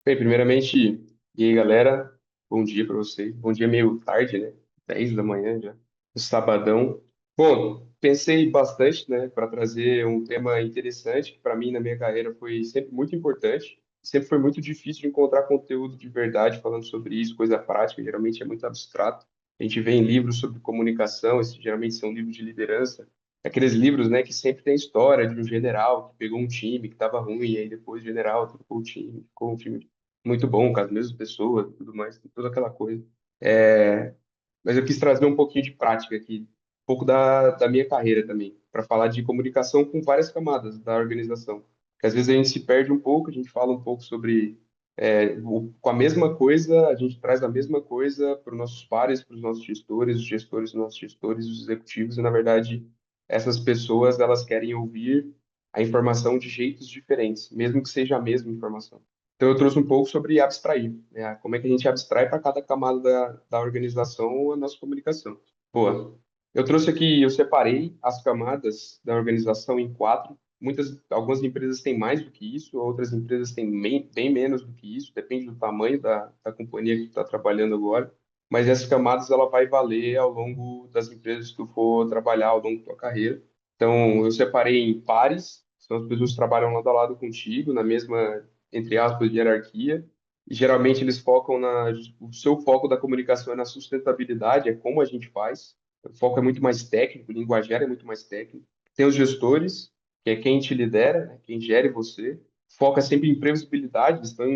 Bem, primeiramente, e aí, galera? Bom dia para vocês. Bom dia meio tarde, né? 10 da manhã já, no sabadão. Bom, pensei bastante, né, para trazer um tema interessante que para mim na minha carreira foi sempre muito importante. Sempre foi muito difícil de encontrar conteúdo de verdade falando sobre isso, coisa prática, geralmente é muito abstrato. A gente vê em livros sobre comunicação, esses geralmente são livros de liderança, aqueles livros, né, que sempre tem história de um general que pegou um time que estava ruim, e aí depois o general trocou o time, ficou um time muito bom, com as mesmas pessoas e tudo mais, toda aquela coisa. É, mas eu quis trazer um pouquinho de prática aqui, um pouco da minha carreira também, para falar de comunicação com várias camadas da organização. Porque às vezes a gente se perde um pouco, a gente fala um pouco sobre. Com a mesma coisa, a gente traz a mesma coisa para os nossos pares, para os gestores dos nossos gestores, os executivos, e na verdade, essas pessoas elas querem ouvir a informação de jeitos diferentes, mesmo que seja a mesma informação. Então, eu trouxe um pouco sobre abstrair, né? Como é que a gente abstrai para cada camada da organização a nossa comunicação. Boa. Eu trouxe aqui, eu separei as camadas da organização em quatro. Algumas empresas têm mais do que isso, outras empresas têm bem menos do que isso, depende do tamanho da companhia que tu está trabalhando agora. Mas essas camadas ela vai valer ao longo das empresas que tu for trabalhar ao longo da tua carreira. Então, eu separei em pares, são as pessoas que trabalham lado a lado contigo, na mesma entre aspas, de hierarquia. E geralmente eles focam o seu foco da comunicação é na sustentabilidade, é como a gente faz. O foco é muito mais técnico, o linguajar é muito mais técnico. Tem os gestores, que é quem te lidera, né, quem gere você. Foca sempre em previsibilidade, eles estão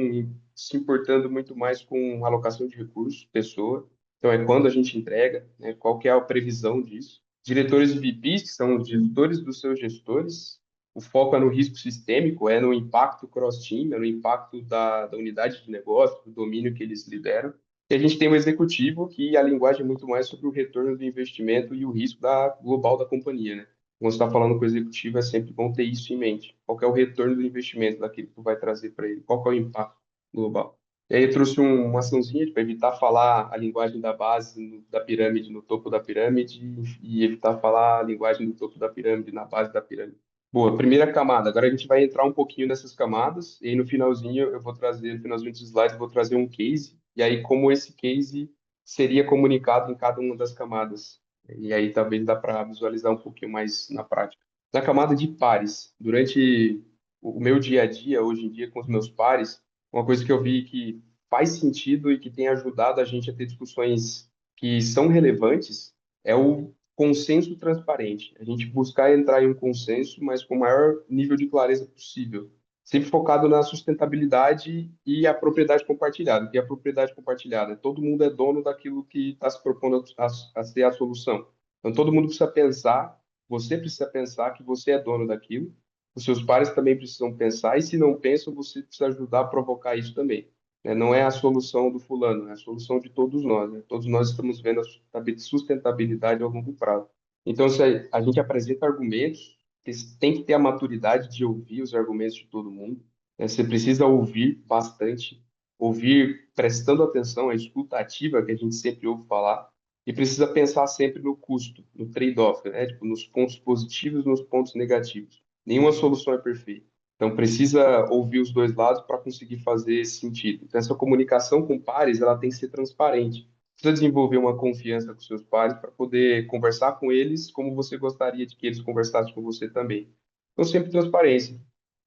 se importando muito mais com alocação de recursos, pessoa. Então é quando a gente entrega, né, qual que é a previsão disso. Diretores e VPs, que são os gestores dos seus gestores, o foco é no risco sistêmico, é no impacto cross-team, é no impacto da unidade de negócio, do domínio que eles lideram. E a gente tem o executivo, que a linguagem é muito mais sobre o retorno do investimento e o risco global da companhia, né? Quando você está falando com o executivo, é sempre bom ter isso em mente. Qual que é o retorno do investimento daquilo que tu vai trazer para ele? Qual que é o impacto global? E aí eu trouxe uma açãozinha para evitar falar a linguagem da base da pirâmide, no topo da pirâmide, e evitar falar a linguagem do topo da pirâmide, na base da pirâmide. Boa, primeira camada. Agora a gente vai entrar um pouquinho nessas camadas, e aí no finalzinho eu vou trazer, no finalzinho dos slides, eu vou trazer um case, e aí como esse case seria comunicado em cada uma das camadas. E aí talvez dá para visualizar um pouquinho mais na prática. Na camada de pares, durante o meu dia a dia, hoje em dia, com os meus pares, uma coisa que eu vi que faz sentido e que tem ajudado a gente a ter discussões que são relevantes é o consenso transparente. A gente buscar entrar em um consenso, mas com o maior nível de clareza possível. Sempre focado na sustentabilidade e a propriedade compartilhada. O que é a propriedade compartilhada? Todo mundo é dono daquilo que está se propondo a ser a solução. Então, todo mundo precisa pensar, você precisa pensar que você é dono daquilo, os seus pares também precisam pensar, e se não pensam, você precisa ajudar a provocar isso também, né? Não é a solução do fulano, é a solução de todos nós, né? Todos nós estamos vendo a sustentabilidade ao longo prazo. Então, se a gente apresenta argumentos, você tem que ter a maturidade de ouvir os argumentos de todo mundo, né? Você precisa ouvir bastante, ouvir prestando atenção à escuta ativa que a gente sempre ouve falar, e precisa pensar sempre no custo, no trade-off, né? Tipo, nos pontos positivos e nos pontos negativos. Nenhuma solução é perfeita. Então, precisa ouvir os dois lados para conseguir fazer esse sentido. Então, essa comunicação com pares, ela tem que ser transparente. Precisa desenvolver uma confiança com seus pares para poder conversar com eles como você gostaria de que eles conversassem com você também. Então, sempre transparência.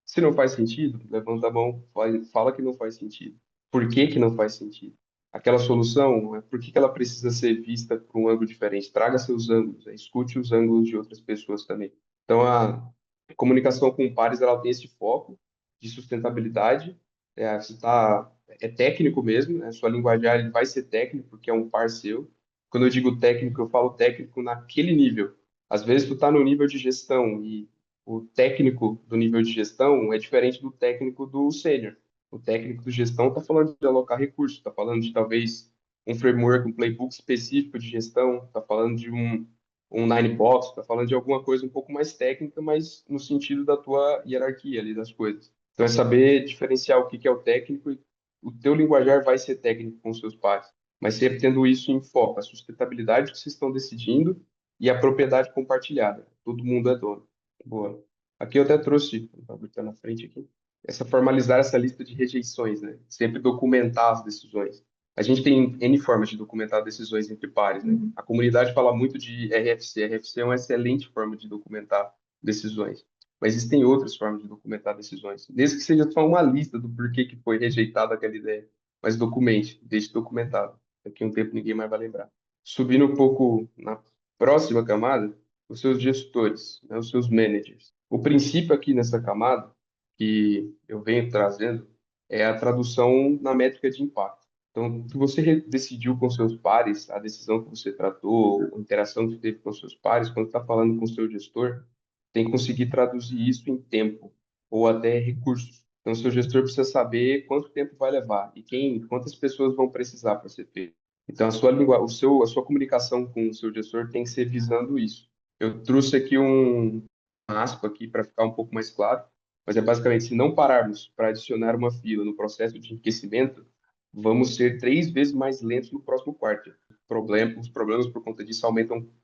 Se não faz sentido, levanta a mão, fala que não faz sentido. Por que que não faz sentido? Aquela solução, por que que ela precisa ser vista por um ângulo diferente? Traga seus ângulos, escute os ângulos de outras pessoas também. Então, a comunicação com pares, ela tem esse foco de sustentabilidade. É técnico mesmo, né? Sua linguajar ele vai ser técnico, porque é um par seu. Quando eu digo técnico, eu falo técnico naquele nível. Às vezes, tu está no nível de gestão e o técnico do nível de gestão é diferente do técnico do sênior. O técnico de gestão está falando de alocar recursos, está falando de talvez um framework, um playbook específico de gestão, está falando de um nine box, está falando de alguma coisa um pouco mais técnica, mas no sentido da tua hierarquia ali das coisas. Então é saber diferenciar o que que é o técnico e o teu linguajar vai ser técnico com seus pares, mas sempre tendo isso em foco, a sustentabilidade que vocês estão decidindo e a propriedade compartilhada. Todo mundo é dono. Boa. Aqui eu até trouxe, vou botar na frente aqui. formalizar essa lista de rejeições, né? Sempre documentar as decisões. A gente tem N formas de documentar decisões entre pares, né? A comunidade fala muito de RFC. RFC é uma excelente forma de documentar decisões. Mas existem outras formas de documentar decisões. Desde que seja só uma lista do porquê que foi rejeitada aquela ideia. Mas documente, deixe documentado. Daqui a um tempo ninguém mais vai lembrar. Subindo um pouco na próxima camada, os seus gestores, né? Os seus managers. O princípio aqui nessa camada que eu venho trazendo é a tradução na métrica de impacto. Então, se você decidiu com seus pares, a decisão que você tratou, a interação que teve com seus pares, quando está falando com o seu gestor, tem que conseguir traduzir isso em tempo ou até recursos. Então, o seu gestor precisa saber quanto tempo vai levar e quantas pessoas vão precisar para ser feito. Então, a sua língua, a sua comunicação com o seu gestor tem que ser visando isso. Eu trouxe aqui uma aspa aqui para ficar um pouco mais claro, mas é basicamente, se não pararmos para adicionar uma fila no processo de enriquecimento, vamos ser 3 vezes mais lentos no próximo quarto. Os problemas por conta disso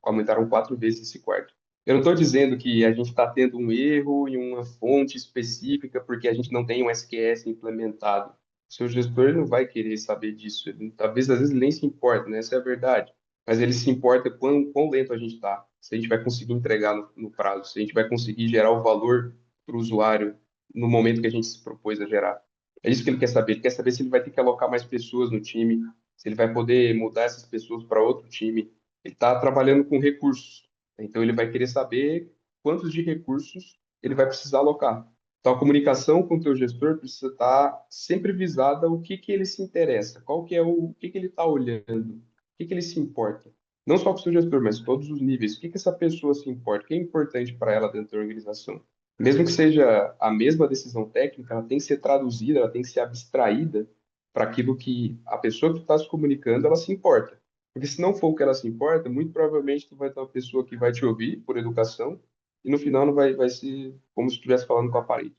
aumentaram 4 vezes esse quarto. Eu não estou dizendo que a gente está tendo um erro em uma fonte específica porque a gente não tem um SQS implementado. O seu gestor não vai querer saber disso. Talvez às vezes ele nem se importa, né? Essa é a verdade. Mas ele se importa quão lento a gente está, se a gente vai conseguir entregar no prazo, se a gente vai conseguir gerar o valor para o usuário no momento que a gente se propôs a gerar. É isso que ele quer saber. Ele quer saber se ele vai ter que alocar mais pessoas no time, se ele vai poder mudar essas pessoas para outro time. Ele está trabalhando com recursos, então ele vai querer saber quantos de recursos ele vai precisar alocar. Então a comunicação com o teu gestor precisa estar sempre visada ao que ele se interessa, qual que é o que ele está olhando, o que ele se importa. Não só com o seu gestor, mas todos os níveis. O que essa pessoa se importa? O que é importante para ela dentro da organização? Mesmo que seja a mesma decisão técnica, ela tem que ser traduzida, ela tem que ser abstraída para aquilo que a pessoa que está se comunicando, ela se importa. Porque se não for o que ela se importa, muito provavelmente tu vai ter uma pessoa que vai te ouvir por educação e no final não vai ser como se estivesse falando com a parede.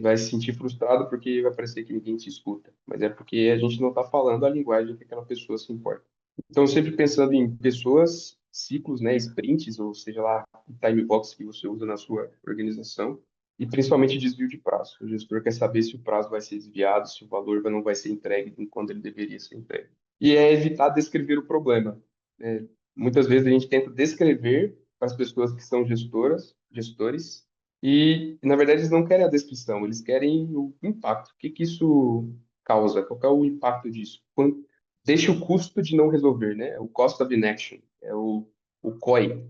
Vai se sentir frustrado porque vai parecer que ninguém te escuta. Mas é porque a gente não está falando a linguagem que aquela pessoa se importa. Então, sempre pensando em pessoas, ciclos, né, sprints, ou seja lá, o time box que você usa na sua organização, e principalmente desvio de prazo. O gestor quer saber se o prazo vai ser desviado, se o valor não vai ser entregue quando ele deveria ser entregue. E é evitar descrever o problema. Muitas vezes a gente tenta descrever para as pessoas que são gestores, e na verdade eles não querem a descrição, eles querem o impacto. O que que isso causa? Qual que é o impacto disso? Deixa o custo de não resolver, né? O cost of inaction, é o COI.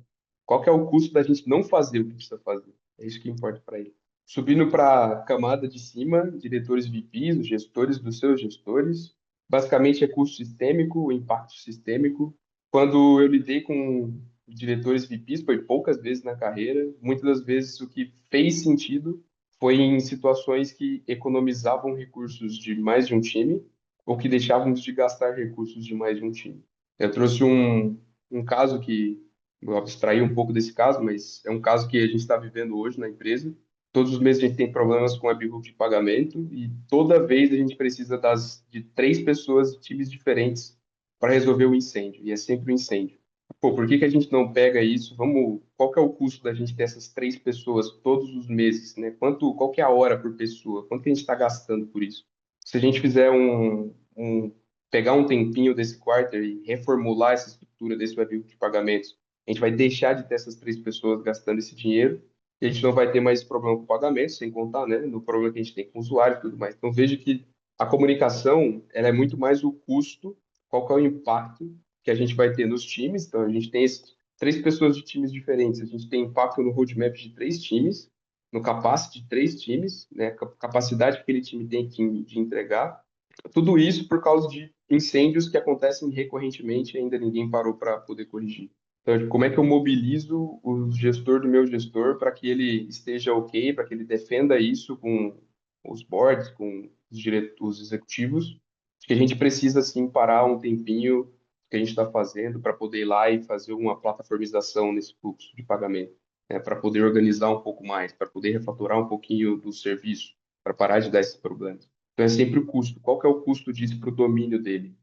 Qual que é o custo da gente não fazer o que precisa fazer? É isso que importa para ele. Subindo para a camada de cima, diretores VPs, os gestores dos seus gestores, basicamente é custo sistêmico, impacto sistêmico. Quando eu lidei com diretores VPs, foi poucas vezes na carreira, muitas das vezes o que fez sentido foi em situações que economizavam recursos de mais de um time ou que deixávamos de gastar recursos de mais de um time. Eu trouxe um caso que eu abstraí um pouco desse caso, mas é um caso que a gente está vivendo hoje na empresa. Todos os meses a gente tem problemas com a webhook de pagamento e toda vez a gente precisa de 3 pessoas de times diferentes para resolver o incêndio, e é sempre um incêndio. Pô, por que que a gente não pega isso? Qual que é o custo da gente ter essas 3 pessoas todos os meses, né? Qual que é a hora por pessoa? Quanto que a gente está gastando por isso? Se a gente fizer pegar um tempinho desse quarter e reformular essa estrutura desse webhook de pagamentos, a gente vai deixar de ter essas 3 pessoas gastando esse dinheiro e a gente não vai ter mais esse problema com pagamento, sem contar, né, no problema que a gente tem com o usuário e tudo mais. Então, veja que a comunicação, ela é muito mais o custo, qual que é o impacto que a gente vai ter nos times. Então, a gente tem 3 pessoas de times diferentes, a gente tem impacto no roadmap de 3 times, no capacity de 3 times, né, capacidade que aquele time tem de entregar. Tudo isso por causa de incêndios que acontecem recorrentemente e ainda ninguém parou para poder corrigir. Então, como é que eu mobilizo o gestor do meu gestor para que ele esteja ok, para que ele defenda isso com os boards, com os executivos, que a gente precisa, sim, parar um tempinho que a gente está fazendo para poder ir lá e fazer uma plataformização nesse fluxo de pagamento, né, para poder organizar um pouco mais, para poder refaturar um pouquinho do serviço, para parar de dar esses problemas. Então, é sempre o custo. Qual que é o custo disso para o domínio dele?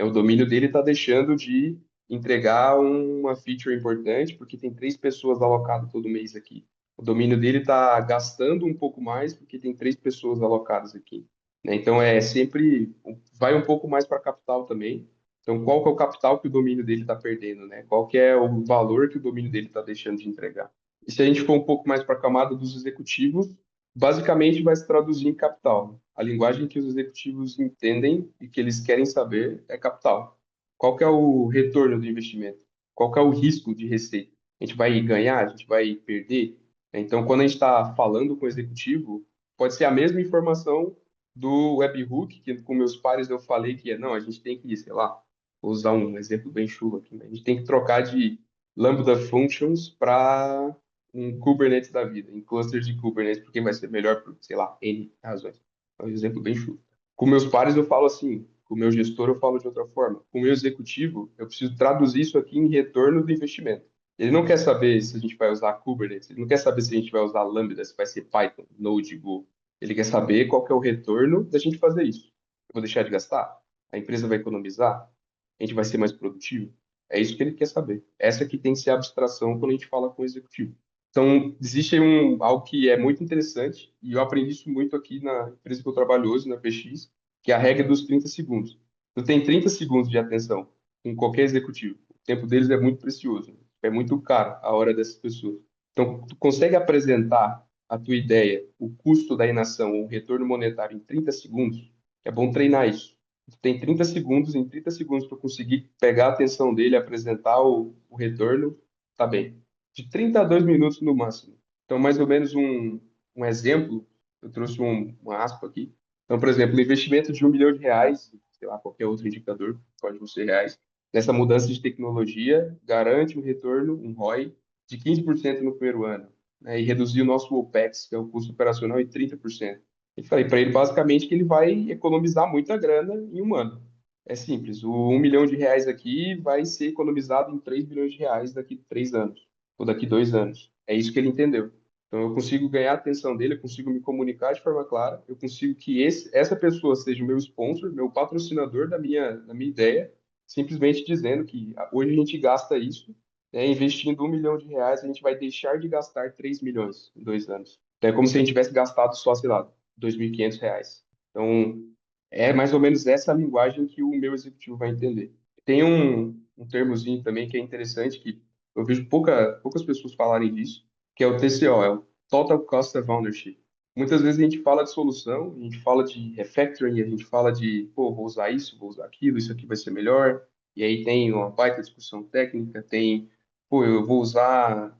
O domínio dele está deixando de entregar uma feature importante porque tem 3 pessoas alocadas todo mês aqui. O domínio dele está gastando um pouco mais porque tem três pessoas alocadas aqui, né? Então é sempre vai um pouco mais para capital também. Então qual que é o capital que o domínio dele está perdendo, né? Qual que é o valor que o domínio dele está deixando de entregar? E se a gente for um pouco mais para a camada dos executivos, basicamente vai se traduzir em capital. A linguagem que os executivos entendem e que eles querem saber é capital. Qual que é o retorno do investimento? Qual que é o risco de receita? A gente vai ganhar? A gente vai perder? Então, quando a gente está falando com o executivo, pode ser a mesma informação do webhook, que com meus pares eu falei que não, a gente tem que, sei lá, vou usar um exemplo bem chulo aqui, né? A gente tem que trocar de Lambda Functions para um Kubernetes da vida, em clusters de Kubernetes, porque vai ser melhor por, sei lá, N razões. É um exemplo bem chulo. Com meus pares eu falo assim, com o meu gestor eu falo de outra forma. Com o meu executivo, eu preciso traduzir isso aqui em retorno do investimento. Ele não quer saber se a gente vai usar Kubernetes, ele não quer saber se a gente vai usar Lambda, se vai ser Python, Node, Go. Ele quer saber qual que é o retorno da gente fazer isso. Eu vou deixar de gastar? A empresa vai economizar? A gente vai ser mais produtivo? É isso que ele quer saber. Essa que tem que ser a abstração quando a gente fala com o executivo. Então, existe algo que é muito interessante, e eu aprendi isso muito aqui na empresa que eu trabalho hoje, na PX, que é a regra dos 30 segundos. Tu tem 30 segundos de atenção com qualquer executivo. O tempo deles é muito precioso. É muito caro a hora dessas pessoas. Então, tu consegue apresentar a tua ideia, o custo da inação, o retorno monetário em 30 segundos? É bom treinar isso. Tu tem 30 segundos, em 30 segundos tu conseguir pegar a atenção dele, apresentar o retorno, tá bem. De 30 a 2 minutos no máximo. Então, mais ou menos um exemplo, eu trouxe uma aspa aqui. Então, por exemplo, o investimento de R$ 1 milhão, sei lá, qualquer outro indicador, pode não ser reais, nessa mudança de tecnologia, garante um retorno, um ROI, de 15% no primeiro ano, né, e reduzir o nosso OPEX, que é o custo operacional, em 30%. Eu falei para ele basicamente que ele vai economizar muita grana em um ano. É simples, o R$ 1 milhão aqui vai ser economizado em R$ 3 milhões daqui a 3 anos, ou daqui a 2 anos. É isso que ele entendeu. Então, eu consigo ganhar a atenção dele, eu consigo me comunicar de forma clara, eu consigo que essa pessoa seja o meu sponsor, meu patrocinador da minha ideia, simplesmente dizendo que hoje a gente gasta isso, né, investindo R$ 1 milhão, a gente vai deixar de gastar 3 milhões em 2 anos. Então, é como se a gente tivesse gastado só, sei lá, R$ 2.500. Então, é mais ou menos essa linguagem que o meu executivo vai entender. Tem um termozinho também que é interessante, que eu vejo poucas pessoas falarem disso, que é o TCO, é o Total Cost of Ownership. Muitas vezes a gente fala de solução, a gente fala de refactoring, a gente fala de, pô, vou usar isso, vou usar aquilo, isso aqui vai ser melhor. E aí tem uma baita discussão técnica, tem, pô, eu vou usar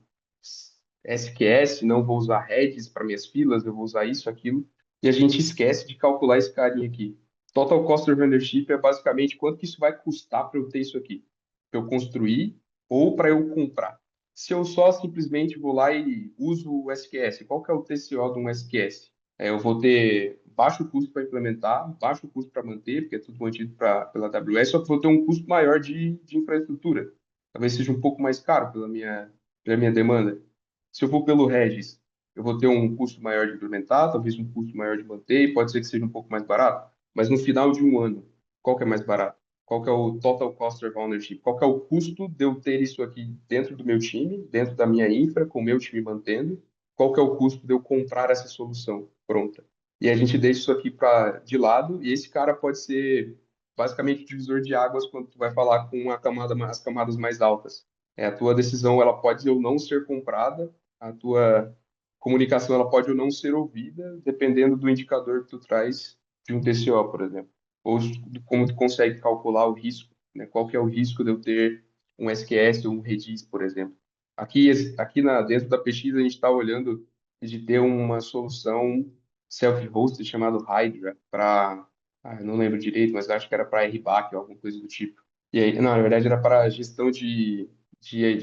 SQS, não vou usar Redis para minhas filas, eu vou usar isso, aquilo. E a gente esquece de calcular esse carinha aqui. Total Cost of Ownership é basicamente quanto que isso vai custar para eu ter isso aqui, para eu construir ou para eu comprar. Se eu só simplesmente vou lá e uso o SQS, qual que é o TCO de um SQS? Eu vou ter baixo custo para implementar, baixo custo para manter, porque é tudo mantido pela AWS, só que vou ter um custo maior de infraestrutura. Talvez seja um pouco mais caro pela minha demanda. Se eu for pelo Regis, eu vou ter um custo maior de implementar, talvez um custo maior de manter, e pode ser que seja um pouco mais barato. Mas no final de um ano, qual que é mais barato? Qual que é o total cost of ownership? Qual que é o custo de eu ter isso aqui dentro do meu time, dentro da minha infra, com o meu time mantendo? Qual que é o custo de eu comprar essa solução pronta? E a gente deixa isso aqui de lado, e esse cara pode ser basicamente o divisor de águas quando tu vai falar com as camadas mais altas. A tua decisão ela pode ou não ser comprada, a tua comunicação ela pode ou não ser ouvida, dependendo do indicador que tu traz de um TCO, por exemplo, ou de como tu consegue calcular o risco, né? Qual que é o risco de eu ter um SQS ou um Redis, por exemplo. Aqui dentro da pesquisa a gente está olhando de ter uma solução self-hosted chamado Hydra para, eu não lembro direito, mas acho que era para RBAC ou alguma coisa do tipo. E aí, não, na verdade era para gestão de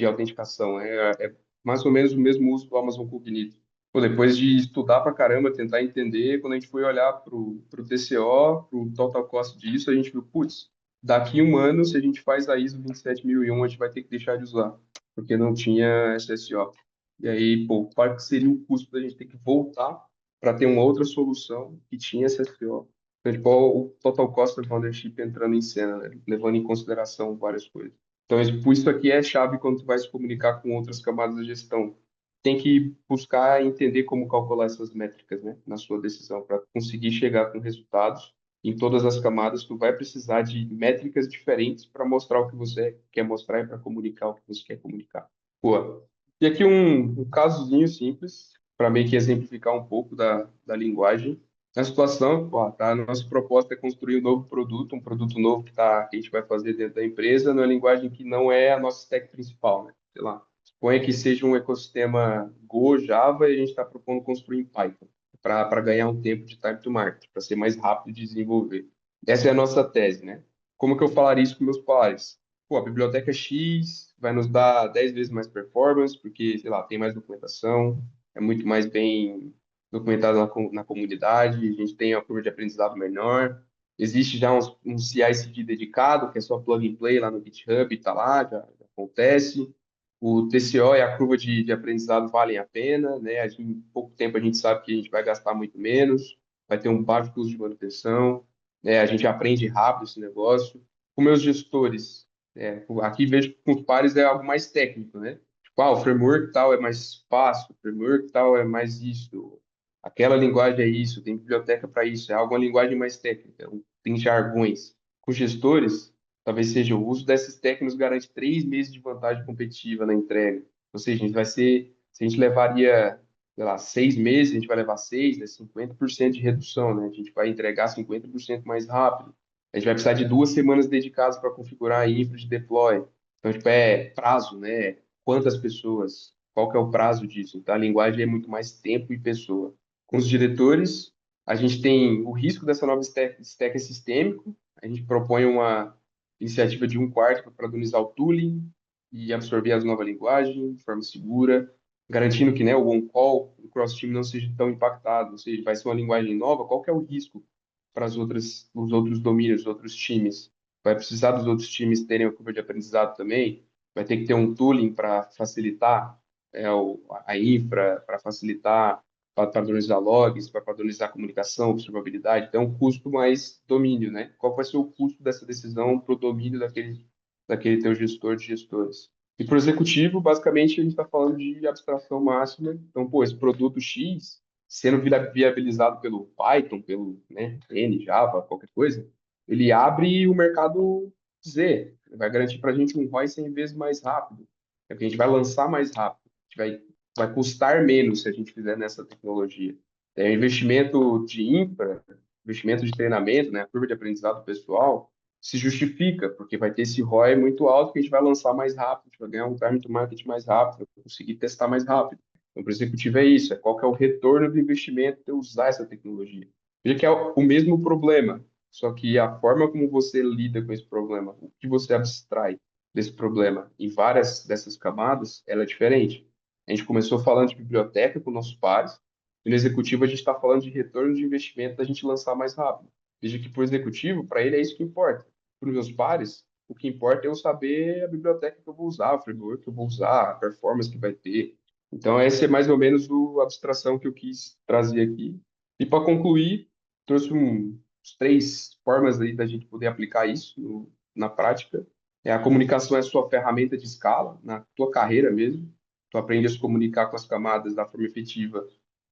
autenticação, né? É mais ou menos o mesmo uso do Amazon Cognito. Pô, depois de estudar pra caramba, tentar entender, quando a gente foi olhar pro TCO, pro total cost disso, a gente viu, putz, daqui um ano, se a gente faz a ISO 27001, a gente vai ter que deixar de usar, porque não tinha SSO. E aí, pô, qual que seria o custo da gente ter que voltar para ter uma outra solução que tinha SSO? Então, tipo, o total cost of ownership entrando em cena, né? Levando em consideração várias coisas. Então, isso aqui é chave quando tu vai se comunicar com outras camadas da gestão. tem que buscar entender como calcular essas métricas, né, na sua decisão, para conseguir chegar com resultados em todas as camadas. Tu vai precisar de métricas diferentes para mostrar o que você quer mostrar e para comunicar o que você quer comunicar. Boa. E aqui um casozinho simples, para meio que exemplificar um pouco da linguagem. Na situação, ó, tá, a nossa proposta é construir um novo produto, um produto novo que a gente vai fazer dentro da empresa, numa linguagem que não é a nossa stack principal, né? Sei lá, suponha que seja um ecossistema Go, Java, e a gente está propondo construir em Python, para ganhar um tempo de time to market, para ser mais rápido de desenvolver. Essa é a nossa tese, né? Como que eu falaria isso com meus pares? Pô, a biblioteca X vai nos dar 10 vezes mais performance, porque, sei lá, tem mais documentação, é muito mais bem documentado na comunidade, a gente tem uma curva de aprendizado menor, existe já um CI/CD dedicado, que é só plug and play lá no GitHub, está lá, já acontece. O TCO e a curva de aprendizado valem a pena, né? Em pouco tempo a gente sabe que a gente vai gastar muito menos, vai ter um baixo custo de manutenção, né? A gente aprende rápido esse negócio. Com meus gestores, aqui vejo que com os pares é algo mais técnico, né? Tipo, o framework tal é mais fácil, o framework tal é mais isso, aquela linguagem é isso, tem biblioteca para isso, é alguma linguagem mais técnica, tem jargões. Com gestores, talvez seja o uso dessas técnicas garante 3 meses de vantagem competitiva na entrega. Ou seja, a gente vai ser, se a gente levaria, sei lá, 6 meses, a gente vai levar seis, né, 50% de redução, né? A gente vai entregar 50% mais rápido. A gente vai precisar de 2 semanas dedicadas para configurar a infra de deploy. Então, tipo, é prazo, né? Quantas pessoas? Qual que é o prazo disso? Então, a linguagem é muito mais tempo e pessoa. Com os diretores, a gente tem o risco dessa nova stack é sistêmico. A gente propõe uma iniciativa de 1/4 para padronizar o tooling e absorver as novas linguagens de forma segura, garantindo que, né, o on-call, o cross-team não seja tão impactado. Ou seja, vai ser uma linguagem nova, qual que é o risco para os outros domínios, os outros times? Vai precisar dos outros times terem a curva de aprendizado também? Vai ter que ter um tooling para facilitar a infra, para facilitar, para padronizar logs, para padronizar a comunicação, observabilidade. Então, é um custo mais domínio, né? Qual vai ser o custo dessa decisão para o domínio daquele teu gestor de gestores? E para o executivo, basicamente, a gente está falando de abstração máxima. Então, pô, esse produto X, sendo viabilizado pelo Python, pelo, né, N, Java, qualquer coisa, ele abre o mercado Z. Vai garantir para a gente um ROI 100 vezes mais rápido. É porque a gente vai lançar mais rápido. A gente vai custar menos se a gente fizer nessa tecnologia. É, investimento de infra, investimento de treinamento, né, a curva de aprendizado pessoal, se justifica, porque vai ter esse ROI muito alto que a gente vai lançar mais rápido, a gente vai ganhar um time to market mais rápido, vai conseguir testar mais rápido. Então, para o executivo é isso, é qual que é o retorno do investimento de usar essa tecnologia. Veja que é o mesmo problema, só que a forma como você lida com esse problema, o que você abstrai desse problema em várias dessas camadas, ela é diferente. A gente começou falando de biblioteca com nossos pares, e no executivo a gente está falando de retorno de investimento da gente lançar mais rápido. Veja que para o executivo, para ele é isso que importa. Para os meus pares, o que importa é eu saber a biblioteca que eu vou usar, o framework que eu vou usar, a performance que vai ter. Então, essa é mais ou menos a abstração que eu quis trazer aqui. E para concluir, trouxe uns 3 formas aí da gente poder aplicar isso na prática. A comunicação é a sua ferramenta de escala, na tua carreira mesmo. Tu aprende a se comunicar com as camadas da forma efetiva.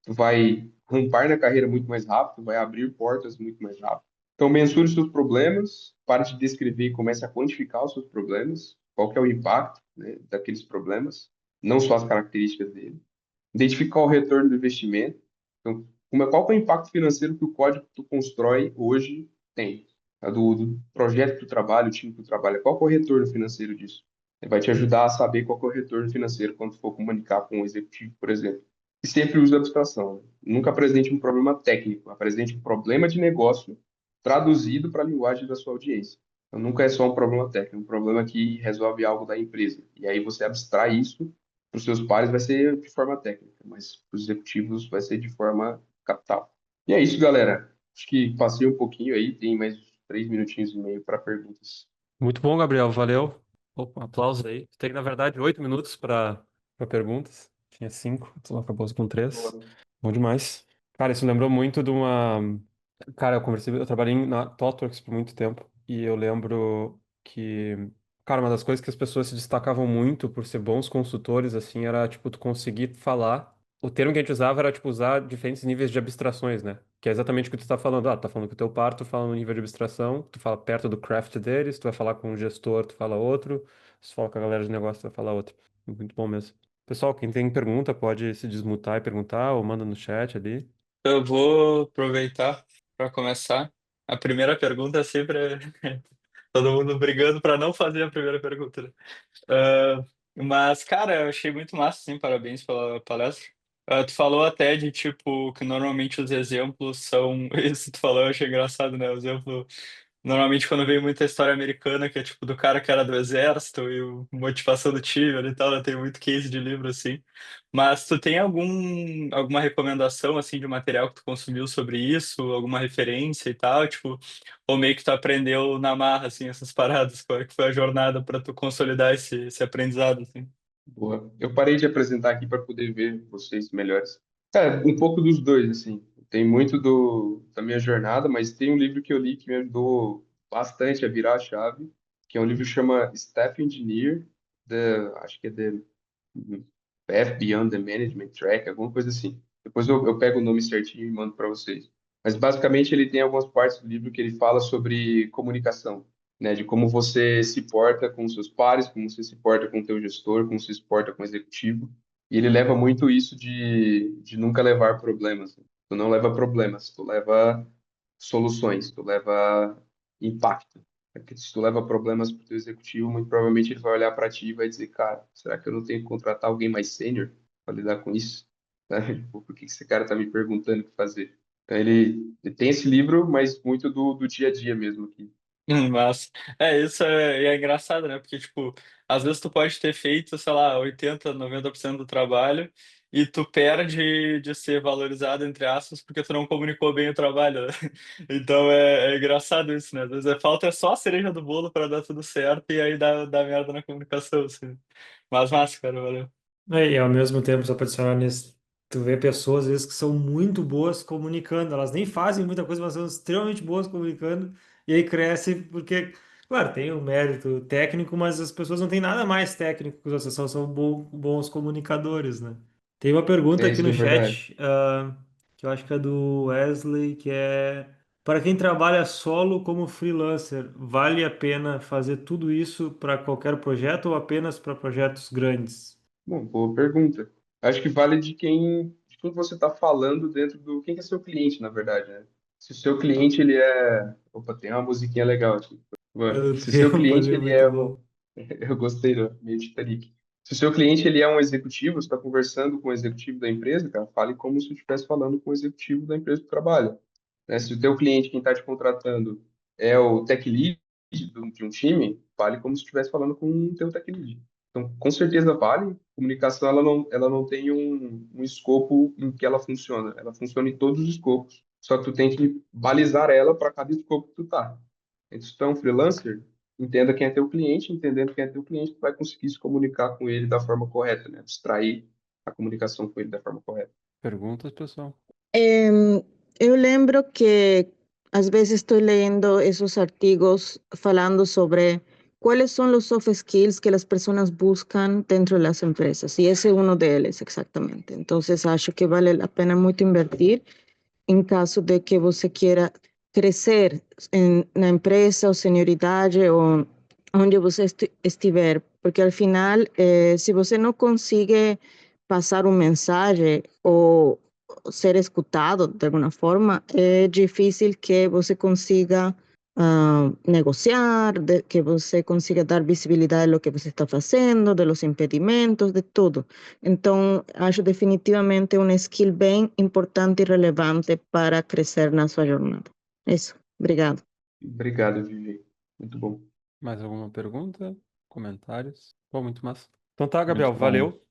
Tu vai rampar na carreira muito mais rápido, vai abrir portas muito mais rápido. Então, mensure os seus problemas, pare de descrever e comece a quantificar os seus problemas, qual que é o impacto, né, daqueles problemas, não só as características dele. Identificar o retorno do investimento. Então, qual que é o impacto financeiro que o código que tu constrói hoje tem? Do projeto que tu trabalha, o time que tu trabalha, qual que é o retorno financeiro disso? Ele vai te ajudar a saber qual que é o retorno financeiro quando for comunicar com um executivo, por exemplo. E sempre use a abstração, né? Nunca apresente um problema técnico, apresente um problema de negócio traduzido para a linguagem da sua audiência. Então, nunca é só um problema técnico, é um problema que resolve algo da empresa. E aí você abstrai isso para os seus pares vai ser de forma técnica, mas para os executivos vai ser de forma capital. E é isso, galera. Acho que passei um pouquinho aí, tem mais 3 minutinhos e meio para perguntas. Muito bom, Gabriel, valeu. Opa, um aplauso aí. Tem, na verdade, 8 minutos para perguntas. Tinha cinco, tu acabou com três. Boa. Bom demais. Cara, isso lembrou muito de uma. Cara, eu trabalhei na ThoughtWorks por muito tempo e eu lembro que Cara, uma das coisas que as pessoas se destacavam muito por ser bons consultores, assim, era, tipo, tu conseguir falar. O termo que a gente usava era, tipo, usar diferentes níveis de abstrações, né? Que é exatamente o que tu tá falando. Ah, tu tá falando com o teu par, tu fala no nível de abstração, tu fala perto do craft deles, tu vai falar com o gestor, tu fala outro, se tu fala com a galera de negócio, tu vai falar outro. Muito bom mesmo. Pessoal, quem tem pergunta pode se desmutar e perguntar, ou manda no chat ali. Eu vou aproveitar para começar. A primeira pergunta é sempre todo mundo brigando para não fazer a primeira pergunta, né? Ah, mas, cara, eu achei muito massa, sim, parabéns pela palestra. Tu falou até de, tipo, que normalmente os exemplos são... Isso tu falou, eu achei engraçado, né? O exemplo, normalmente quando vem muita história americana, que é, tipo, do cara que era do exército e o motivação do time e tal, né? Tem muito case de livro, assim. Mas tu tem alguma recomendação, assim, de material que tu consumiu sobre isso? Alguma referência e tal? Tipo, ou meio que tu aprendeu na marra, assim, essas paradas? Qual é que foi a jornada para tu consolidar esse aprendizado, assim? Boa. Eu parei de apresentar aqui para poder ver vocês melhores. Cara, um pouco dos dois, assim. Tem muito da minha jornada, mas tem um livro que eu li que me ajudou bastante a virar a chave, que é um livro que chama Staff Engineer, acho que é The Path Beyond the Management Track, alguma coisa assim. Depois eu pego o nome certinho e mando para vocês. Mas basicamente ele tem algumas partes do livro que ele fala sobre comunicação, né? De como você se porta com os seus pares, como você se porta com o teu gestor, como você se porta com o executivo. E ele leva muito isso de nunca levar problemas. Tu não leva problemas, tu leva soluções, tu leva impacto. Porque se tu leva problemas para o teu executivo, muito provavelmente ele vai olhar para ti e vai dizer, cara, será que eu não tenho que contratar alguém mais sênior para lidar com isso? Né? Tipo, por que esse cara está me perguntando o que fazer? Então, ele tem esse livro, mas muito do dia a dia mesmo aqui. Mas isso é engraçado, né? Porque, tipo, às vezes tu pode ter feito, sei lá, 80, 90% do trabalho e tu perde de ser valorizado, entre aspas, porque tu não comunicou bem o trabalho, né? Então é engraçado isso, né? Às vezes falta só a cereja do bolo para dar tudo certo e aí dá merda na comunicação, assim. Mas massa, cara, valeu. E ao mesmo tempo, só para adicionar nisso, tu vê pessoas às vezes que são muito boas comunicando, elas nem fazem muita coisa, mas são extremamente boas comunicando, e aí cresce porque, claro, tem o mérito técnico, mas as pessoas não têm nada mais técnico que os outros, são bons comunicadores, né? Tem uma pergunta É aqui isso, é no verdade. chat, que eu acho que é do Wesley, que é: para quem trabalha solo como freelancer, vale a pena fazer tudo isso para qualquer projeto ou apenas para projetos grandes? Bom, boa pergunta. Acho que vale de quem você está falando dentro do, quem que é seu cliente, na verdade, né? Se o seu cliente, ele é, opa, tem uma musiquinha legal aqui. É Boa. do Se o seu tempo cliente, ali, ele muito é bom. eu gostei do meio Titanic. Se o seu cliente, ele é um executivo, você está conversando com o executivo da empresa, cara, fale como se eu estivesse falando com o executivo da empresa que trabalha, né? Se o teu cliente, quem está te contratando, é o tech lead de um time, fale como se estivesse falando com o teu tech lead. Então, com certeza vale. Comunicação, ela não tem um escopo em que ela funciona. Ela funciona em todos os escopos. Só que tu tem que balizar ela para cada escopo que tu tá. Então, se tu é um freelancer, entenda quem é teu cliente, entendendo quem é teu cliente, tu vai conseguir se comunicar com ele da forma correta, né? Extrair a comunicação com ele da forma correta. Perguntas, pessoal? Eu lembro que às vezes estou lendo esos artigos falando sobre cuáles son los soft skills que las personas buscan dentro de las empresas, y ese es uno de ellos exactamente. Entonces, acho que vale la pena muito invertir em caso de que você queira crescer na empresa ou senioridade ou onde você estiver, porque al final, se você não consegue passar um mensagem ou ser escutado de alguma forma, é difícil que você consiga negociar, que você consiga dar visibilidade ao que você está fazendo, de los impedimentos, de tudo. Então, acho definitivamente um skill bem importante e relevante para crescer na sua jornada. Isso. Obrigado. Obrigado, Vivi. Muito bom. Mais alguma pergunta? Comentários? Pô, muito massa. Então tá, Gabriel, Muito bom. valeu.